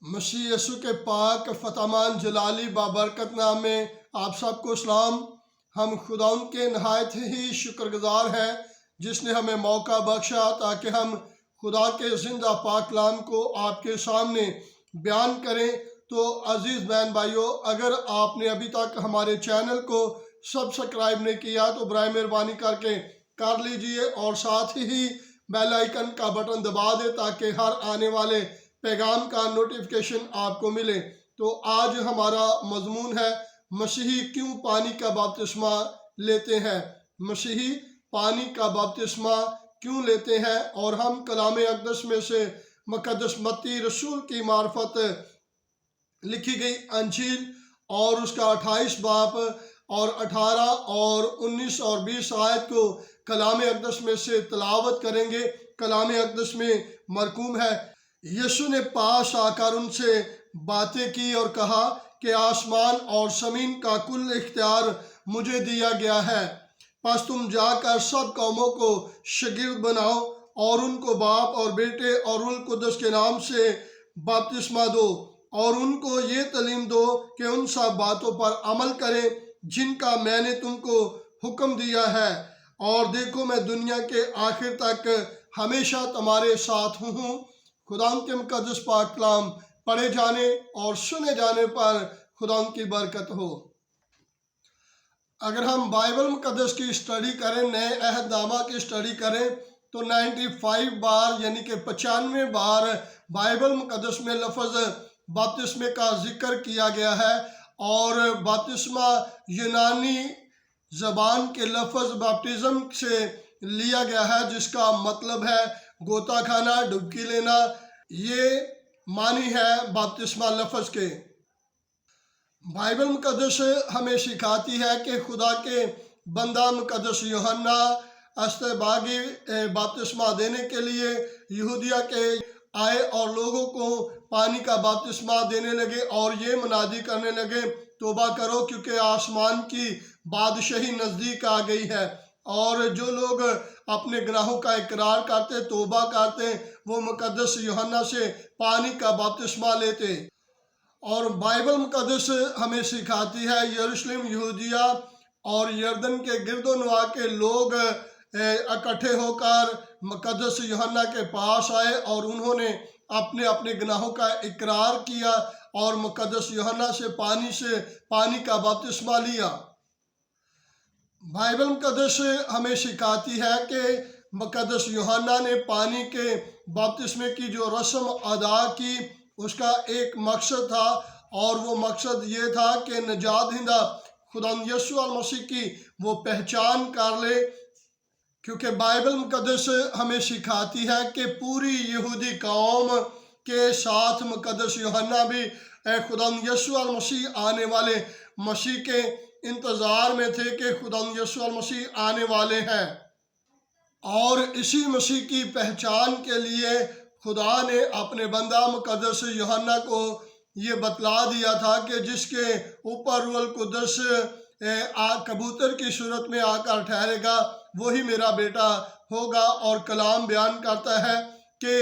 मसीह यसु के पाक फतमान जलाली बाबरकत नाम में आप सबको सलाम। हम खुदा के नहायत ही शुक्रगुजार हैं जिसने हमें मौका बख्शा ताकि हम खुदा के ज़िंदा पाक कलाम को आपके सामने बयान करें। तो अज़ीज़ बहन भाइयों, अगर आपने अभी तक हमारे चैनल को सब्सक्राइब नहीं किया तो बराए मेहरबानी करके कर लीजिए और साथ ही बेल आइकन का बटन दबा दें ताकि हर आने वाले पैगाम का नोटिफिकेशन आपको मिले। तो आज हमारा मजमून है मसीही क्यों पानी का बपतिस्मा लेते हैं। मसीही पानी का बपतिस्मा क्यों लेते हैं और हम कलाम अक़दस में से मुक़द्दस मत्ती रसूल की मार्फत लिखी गई अंजील और उसका 28 बाब और 18 और 19 और 20 आयत को कलाम अक़दस में से तिलावत करेंगे। कलाम अक़दस में मरकूम है, यीशु ने पास आकर उनसे बातें की और कहा कि आसमान और ज़मीन का कुल इख्तियार मुझे दिया गया है। बस तुम जाकर सब कौमों को शागिर्द बनाओ और उनको बाप और बेटे और रूह कुद्दस के नाम से बपतिस्मा दो और उनको ये तालीम दो कि उन सब बातों पर अमल करें जिनका मैंने तुमको हुक्म दिया है। और देखो, मैं दुनिया के आखिर तक हमेशा तुम्हारे साथ हूँ। खुदा के मुक़द्दस पाक कलाम पढ़े जाने और सुने जाने पर खुदा की बरकत हो। अगर हम बाइबल मुक़द्दस की स्टडी करें, नए अहदनामा की स्टडी करें तो 95 बार यानी कि 95 बार बाइबल मुक़द्दस में लफ्ज़ बपतिस्मे का जिक्र किया गया है। और बपतिस्मा यूनानी ज़बान के लफ्ज़ बैप्टिज़म से लिया गया है जिसका मतलब है गोता खाना, डुबकी लेना। ये मानी है बपतिस्मा लफ्ज़ के। बाइबल मुक़द्दस हमें सिखाती है कि खुदा के बंदा मुक़द्दस यूहन्ना अस्तबागी बपतिस्मा देने के लिए यहूदिया के आए और लोगों को पानी का बपतिस्मा देने लगे और ये मुनादी करने लगे, तौबा करो क्योंकि आसमान की बादशाही नज़दीक आ गई है। और जो लोग अपने गुनाहों का इकरार करते, तौबा करते, वो मुक़द्दस यूहन्ना से पानी का बपतिस्मा लेते। और बाइबल मुक़द्दस हमें सिखाती है यरूशलेम, यहूदिया और यरदन के गिरदोनवा के लोग इकट्ठे होकर मुक़द्दस यूहन्ना के पास आए और उन्होंने अपने अपने गुनाहों का इकरार किया और मुक़द्दस यूहन्ना से पानी का बपतिस्मा लिया। बाइबल मुक़द्दस हमें सिखाती है कि मुक़द्दस यूहन्ना ने पानी के बपतिस्मे की जो रस्म अदा की उसका एक मकसद था और वो मकसद ये था कि निजात दहिंदा खुदा यीशु मसीह की वो पहचान कर ले। क्योंकि बाइबल मुक़द्दस हमें सिखाती है कि पूरी यहूदी कौम के साथ मुक़द्दस यूहन्ना भी खुदा यीशु मसीह आने वाले मसीह के इंतज़ार में थे कि खुदा यीशु मसीह आने वाले हैं। और इसी मसीह की पहचान के लिए खुदा ने अपने बंदा मुक़द्दस यूहन्ना को ये बतला दिया था कि जिसके ऊपर रूह कुद्दस कबूतर की सूरत में आकर ठहरेगा वही मेरा बेटा होगा। और कलाम बयान करता है कि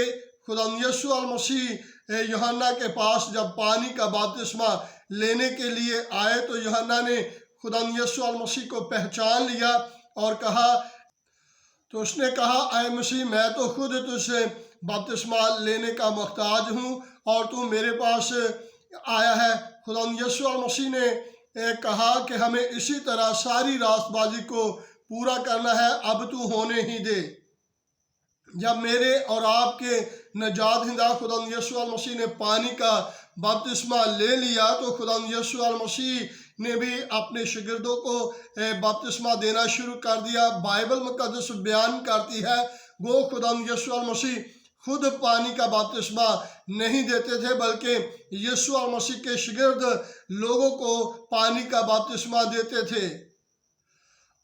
खुदा यीशु मसीह यूहन्ना के पास जब पानी का बपतिस्मा लेने के लिए आए तो यूहन्ना ने खुदा यीशु मसीह को पहचान लिया और कहा, तो उसने कहा, ऐ मसीह, मैं तो खुद तुझसे बपतिस्मा लेने का मुहताज हूँ और तू मेरे पास आया है। खुदा यीशु मसीह ने कहा कि हमें इसी तरह सारी रास्तबाजी को पूरा करना है, अब तू होने ही दे। जब मेरे और आपके निजात दहिंदा खुदा यीशु मसीह ने पानी का बपतिस्मा ले लिया तो खुदा यीशु मसीह ने भी अपने शागिर्दों को बपतिस्मा देना शुरू कर दिया। बाइबल मुक़द्दस बयान करती है वो खुदा यीशु मसीह खुद पानी का बपतिस्मा नहीं देते थे बल्कि यीशु मसीह के शागिर्द लोगों को पानी का बपतिस्मा देते थे।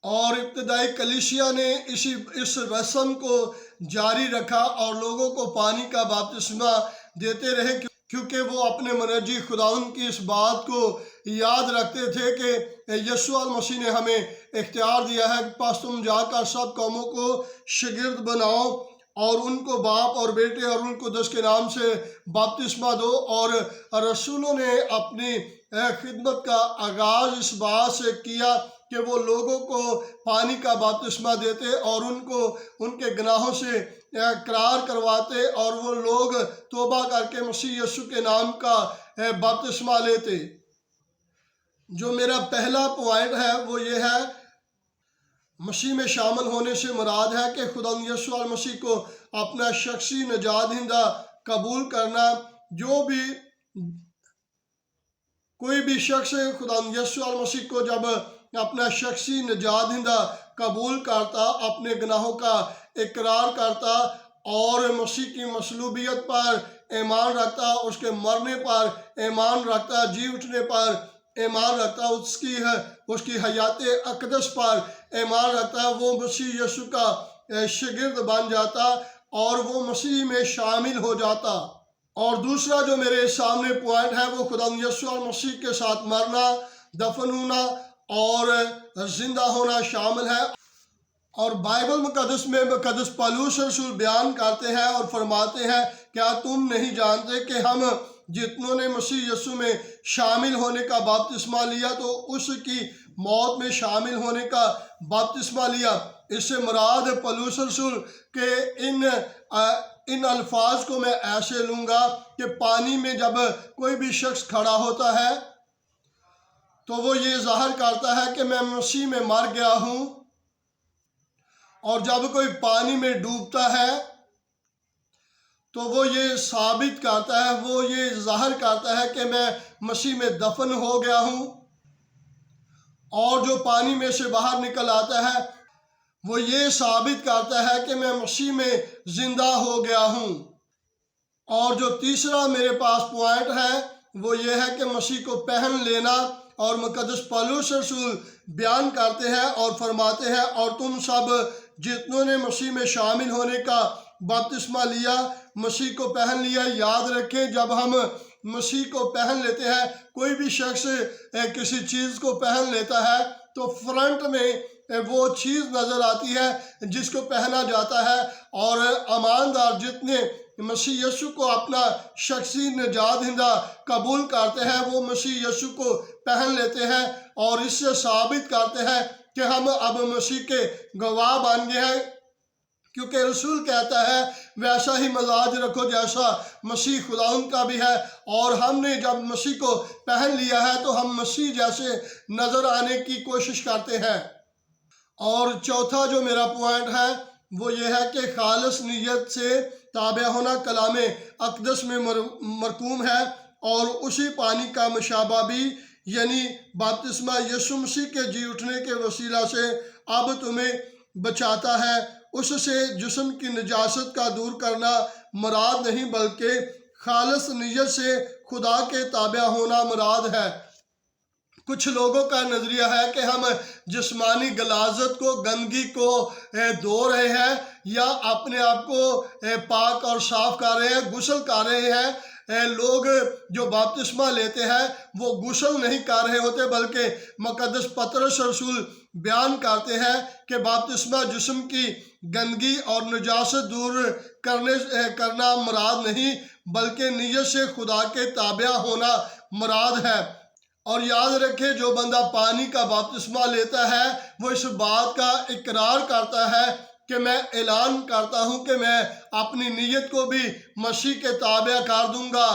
और इब्तिदाई कलीसिया ने इस रस्म को जारी रखा और लोगों को पानी का बपतिस्मा देते रहे क्योंकि वो अपने मुनज्जी खुदाउन की इस बात को याद रखते थे कि यीशु मसीह ने हमें इख्तियार दिया है कि बस तुम जाकर सब कौमों को शागिर्द बनाओ اور ان کو باپ اور بیٹے اور ان کو دس کے نام سے بپتسمہ دو۔ اور رسولوں نے اپنی خدمت کا آغاز اس بات سے کیا کہ وہ لوگوں کو پانی کا بپتسمہ دیتے اور ان کو ان کے گناہوں سے اقرار کرواتے، اور وہ لوگ توبہ کر کے مسیح یسوع کے نام کا بپتسمہ لیتے۔ جو میرا پہلا پوائنٹ ہے وہ یہ ہے، مسیح میں شامل ہونے سے مراد ہے کہ خدا یسوع المسیح کو اپنا شخصی نجات دہندہ قبول کرنا۔ جو بھی کوئی بھی شخص خدا یسوع المسیح کو جب اپنا شخصی نجات دہندہ قبول کرتا، اپنے گناہوں کا اقرار کرتا اور مسیح کی مصلوبیت پر ایمان رکھتا، اس کے مرنے پر ایمان رکھتا، جی اٹھنے پر ایمان رکھتا، اس کی حیات اقدس پر ایمان رکھتا، وہ مسیح یسوع کا شاگرد بن جاتا اور وہ مسیح میں شامل ہو جاتا۔ اور دوسرا جو میرے سامنے پوائنٹ ہے وہ خدا یسوع المسیح کے ساتھ مرنا، دفن ہونا اور زندہ ہونا شامل ہے۔ اور بائبل مقدس میں مقدس پولس رسول بیان کرتے ہیں اور فرماتے ہیں، کیا تم نہیں جانتے کہ ہم جتنوں نے مسیح یسوع میں شامل ہونے کا بپتسمہ لیا تو اس کی موت میں شامل ہونے کا بپتسمہ لیا۔ اس سے مراد پولس رسول کے ان الفاظ کو میں ایسے لوں گا کہ پانی میں جب کوئی بھی شخص کھڑا ہوتا ہے تو وہ یہ ظاہر کرتا ہے کہ میں مسیح میں مر گیا ہوں، اور جب کوئی پانی میں ڈوبتا ہے تو وہ یہ ثابت کرتا ہے، وہ یہ ظاہر کرتا ہے کہ میں مسیح میں دفن ہو گیا ہوں، اور جو پانی میں سے باہر نکل آتا ہے وہ یہ ثابت کرتا ہے کہ میں مسیح میں زندہ ہو گیا ہوں۔ اور جو تیسرا میرے پاس پوائنٹ ہے وہ یہ ہے کہ مسیح کو پہن لینا، اور مقدس پولس رسول بیان کرتے ہیں اور فرماتے ہیں، اور تم سب جتنوں نے مسیح میں شامل ہونے کا بپتسمہ لیا، مسیح کو پہن لیا۔ یاد رکھیں، جب ہم مسیح کو پہن لیتے ہیں، کوئی بھی شخص کسی چیز کو پہن لیتا ہے تو فرنٹ میں وہ چیز نظر آتی ہے جس کو پہنا جاتا ہے، اور ایماندار جتنے مسیح یسوع کو اپنا شخصی نجات دہندہ قبول کرتے ہیں وہ مسیح یسوع کو پہن لیتے ہیں، اور اس سے ثابت کرتے ہیں کہ ہم اب مسیح کے گواہ بن گئے ہیں، کیونکہ رسول کہتا ہے ویسا ہی مزاج رکھو جیسا مسیح خداوند کا بھی ہے۔ اور ہم نے جب مسیح کو پہن لیا ہے تو ہم مسیح جیسے نظر آنے کی کوشش کرتے ہیں۔ اور چوتھا جو میرا پوائنٹ ہے وہ یہ ہے کہ خالص نیت سے تابع ہونا کلام اقدس میں مرقوم ہے، اور اسی پانی کا مشابہ بھی، یعنی بپتسمہ یسوع مسیح کے جی اٹھنے کے وسیلہ سے اب تمہیں بچاتا ہے۔ اس سے جسم کی نجاست کا دور کرنا مراد نہیں، بلکہ خالص نیت سے خدا کے تابع ہونا مراد ہے۔ کچھ لوگوں کا نظریہ ہے کہ ہم جسمانی غلاظت کو، گندگی کو دھو رہے ہیں یا اپنے آپ کو پاک اور صاف کر رہے ہیں، غسل کر رہے ہیں۔ لوگ جو بپتسمہ لیتے ہیں وہ غسل نہیں کر رہے ہوتے، بلکہ مقدس پطرس رسول بیان کرتے ہیں کہ بپتسمہ جسم کی گندگی اور نجاست دور کرنا مراد نہیں، بلکہ نیت سے خدا کے تابع ہونا مراد ہے۔ اور یاد رکھیں، جو بندہ پانی کا بپتسمہ لیتا ہے وہ اس بات کا اقرار کرتا ہے کہ میں اعلان کرتا ہوں کہ میں اپنی نیت کو بھی مسیح کے تابع کر دوں گا۔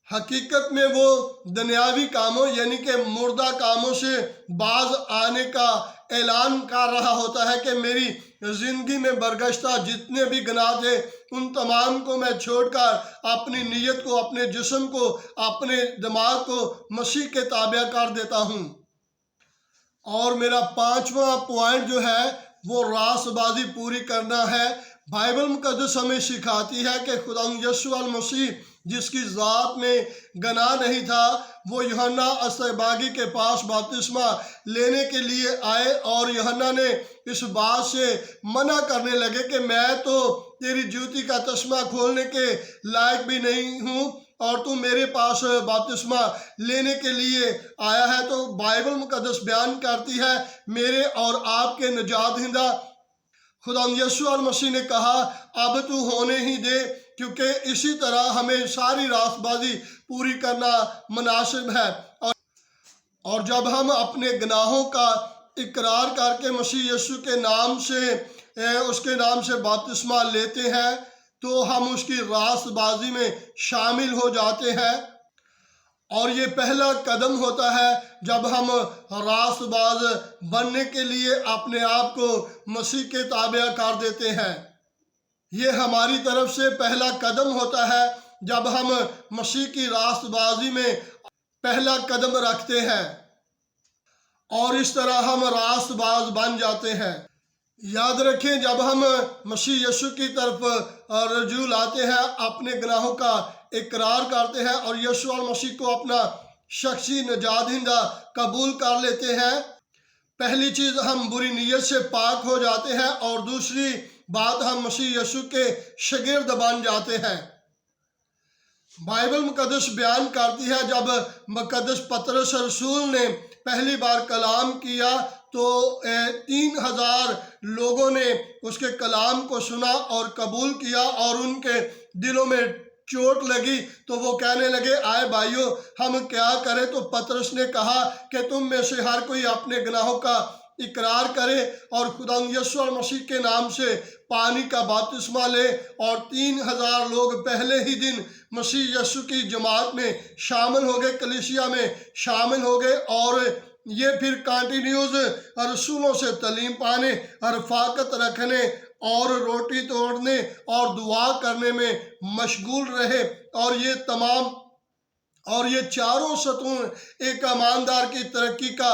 حقیقت میں وہ دنیاوی کاموں یعنی کہ مردہ کاموں سے باز آنے کا اعلان کر رہا ہوتا ہے کہ میری زندگی میں برگزشتہ جتنے بھی گناہ تھے ان تمام کو میں چھوڑ کر اپنی نیت کو، اپنے جسم کو، اپنے دماغ کو مسیح کے تابع کر دیتا ہوں۔ اور میرا پانچواں پوائنٹ جو ہے وہ راست بازی پوری کرنا ہے۔ بائبل مقدس ہمیں سکھاتی ہے کہ خدا یسوع المسیح جس کی ذات میں گناہ نہیں تھا، وہ یوحنا اسباغی کے پاس بپتسمہ لینے کے لیے آئے، اور یوحنا نے اس بات سے منع کرنے لگے کہ میں تو تیری جوتی کا تسمہ کھولنے کے لائق بھی نہیں ہوں اور تو میرے پاس بپتسمہ لینے کے لیے آیا ہے۔ تو بائبل مقدس بیان کرتی ہے میرے اور آپ کے نجات دہندہ खुदा यीशु मसीह ने कहा अब तू होने ही दे, क्योंकि इसी तरह हमें सारी रास्तबाजी पूरी करना मुनासिब है। और जब हम अपने गुनाहों का इकरार करके मसीह यीशु के नाम से उसके नाम से बपतिस्मा लेते हैं तो हम उसकी रास्तबाजी में शामिल हो जाते हैं। और ये पहला कदम होता है जब हम रास्तबाज बनने के लिए अपने आप को मसीह के ताबे कर देते हैं। ये हमारी तरफ से पहला कदम होता है जब हम मसीह की रास्तबाजी में पहला कदम रखते हैं और इस तरह हम रास्तबाज बन जाते हैं। याद रखें, जब हम मसीह यीशु की तरफ रजू लाते हैं, अपने गुनाहों का इकरार करते हैं और यीशु मसीह को अपना शख्सी नजादिंदा कबूल कर लेते हैं, पहली चीज़ हम बुरी नीयत से पाक हो जाते हैं और दूसरी बात हम मसीह यीशु के शागिर्द बन जाते हैं। बाइबल मुकद्दस बयान करती है जब मुकद्दस पतरस रसूल ने पहली बार कलाम किया तो 3000 लोगों ने उसके कलाम को सुना और कबूल किया और उनके दिलों में चोट लगी तो वो कहने लगे आए भाइयों हम क्या करें। तो पतरस ने कहा कि तुम में से हर कोई अपने गुनाहों का इकरार करे और खुदा यीशु मसीह के नाम से पानी का बपतिस्मा ले। और 3000 लोग पहले ही दिन मसीह यीशु की जमात में शामिल हो गए, कलीसिया में शामिल हो गए और ये फिर कंटिन्यूज रसूलों से तालीम पाने, रफाकत रखने और रोटी तोड़ने और दुआ करने में मशगूल रहे। और ये चारों सतून एक ईमानदार की तरक्की का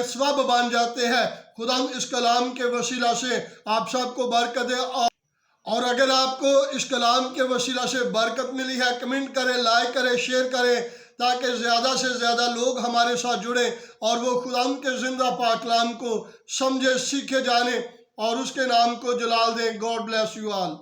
सबब बन जाते हैं। खुदा इस कलाम के वसीला से आप सबको बरकत दे। और अगर आपको इस कलाम के वसीला से बरकत मिली है, कमेंट करें, लाइक करें, शेयर करें ताकि ज़्यादा से ज़्यादा लोग हमारे साथ जुड़े और वो खुदा के जिंदा पाक कलाम को समझे, सीखे, जाने और उसके नाम को जलाल दें। God bless you all.